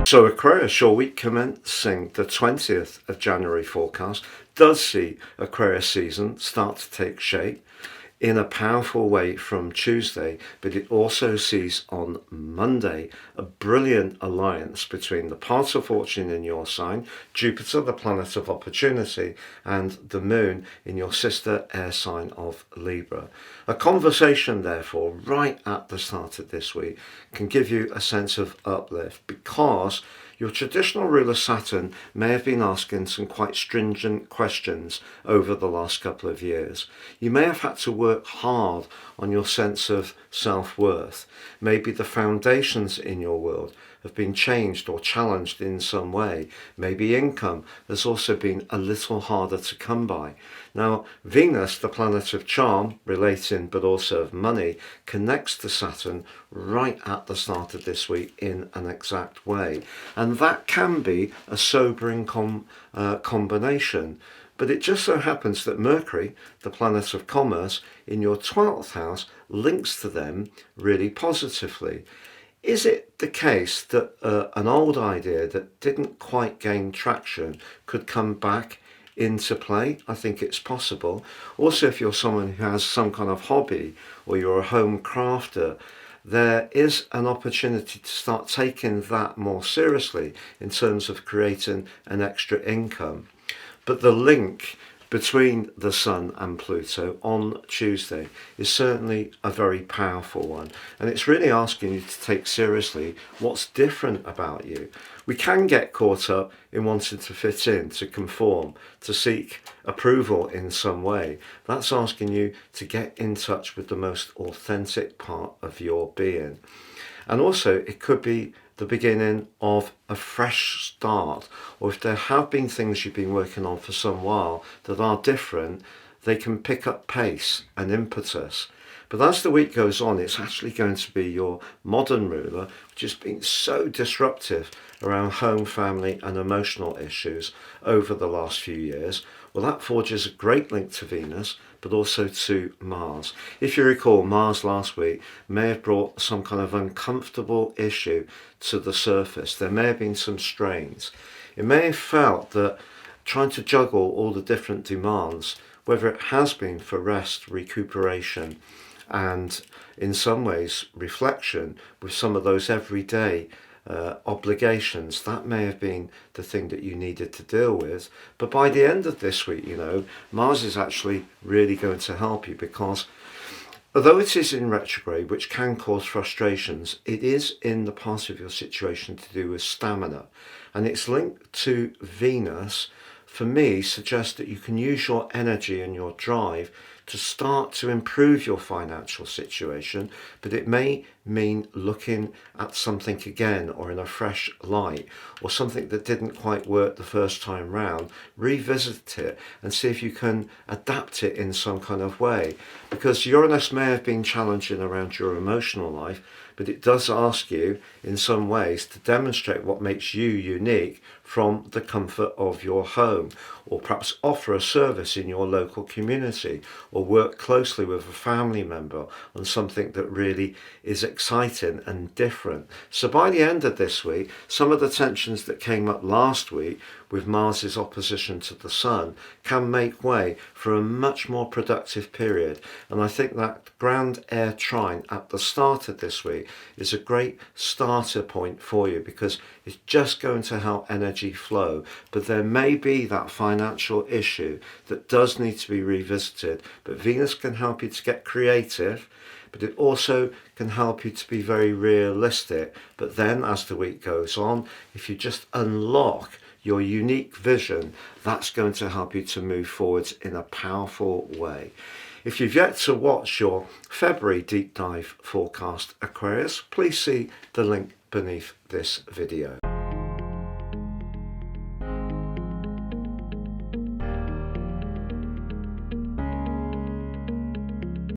So Aquarius, your week commencing the 20th of January forecast does see Aquarius season start to take shape in a powerful way from Tuesday, but it also sees on Monday a brilliant alliance between the part of fortune in your sign, Jupiter, the planet of opportunity, and the moon in your sister air sign of Libra. A conversation, therefore, right at the start of this week can give you a sense of uplift because your traditional ruler Saturn may have been asking some quite stringent questions over the last couple of years. You may have had to work hard on your sense of self-worth. Maybe the foundations in your world have been changed or challenged in some way. Maybe income has also been a little harder to come by. Now, Venus, the planet of charm, relating but also of money, connects to Saturn right at the start of this week in an exact way. And that can be a sobering combination. But it just so happens that Mercury, the planet of commerce, in your 12th house, links to them really positively. Is it the case that an old idea that didn't quite gain traction could come back into play? I think it's possible. Also, if you're someone who has some kind of hobby or you're a home crafter, there is an opportunity to start taking that more seriously in terms of creating an extra income. But the link between the Sun and Pluto on Tuesday is certainly a very powerful one, and it's really asking you to take seriously what's different about you. We can get caught up in wanting to fit in, to conform, to seek approval in some way. That's asking you to get in touch with the most authentic part of your being. And also it could be the beginning of a fresh start, or if there have been things you've been working on for some while that are different, they can pick up pace and impetus. But as the week goes on, it's actually going to be your modern ruler, which has been so disruptive around home, family and emotional issues over the last few years. Well, that forges a great link to Venus, but also to Mars. If you recall, Mars last week may have brought some kind of uncomfortable issue to the surface. There may have been some strains. It may have felt that trying to juggle all the different demands, whether it has been for rest, recuperation, and in some ways reflection with some of those everyday obligations, that may have been the thing that you needed to deal with. But by the end of this week, Mars is actually really going to help you, because although it is in retrograde, which can cause frustrations, it is in the part of your situation to do with stamina, and it's linked to Venus. For me, suggests that you can use your energy and your drive to start to improve your financial situation, but it may mean looking at something again or in a fresh light, or something that didn't quite work the first time round. Revisit it and see if you can adapt it in some kind of way, because Uranus may have been challenging around your emotional life, but it does ask you in some ways to demonstrate what makes you unique from the comfort of your home, or perhaps offer a service in your local community, or work closely with a family member on something that really is exciting and different. So by the end of this week, some of the tensions that came up last week with Mars's opposition to the Sun can make way for a much more productive period. And I think that ground air trine at the start of this week is a great starter point for you, because it's just going to help energy flow. But there may be that financial issue that does need to be revisited, but Venus can help you to get creative, but it also can help you to be very realistic. But then as the week goes on, if you just unlock your unique vision, that's going to help you to move forwards in a powerful way. If you've yet to watch your February deep dive forecast, Aquarius, please see the link beneath this video.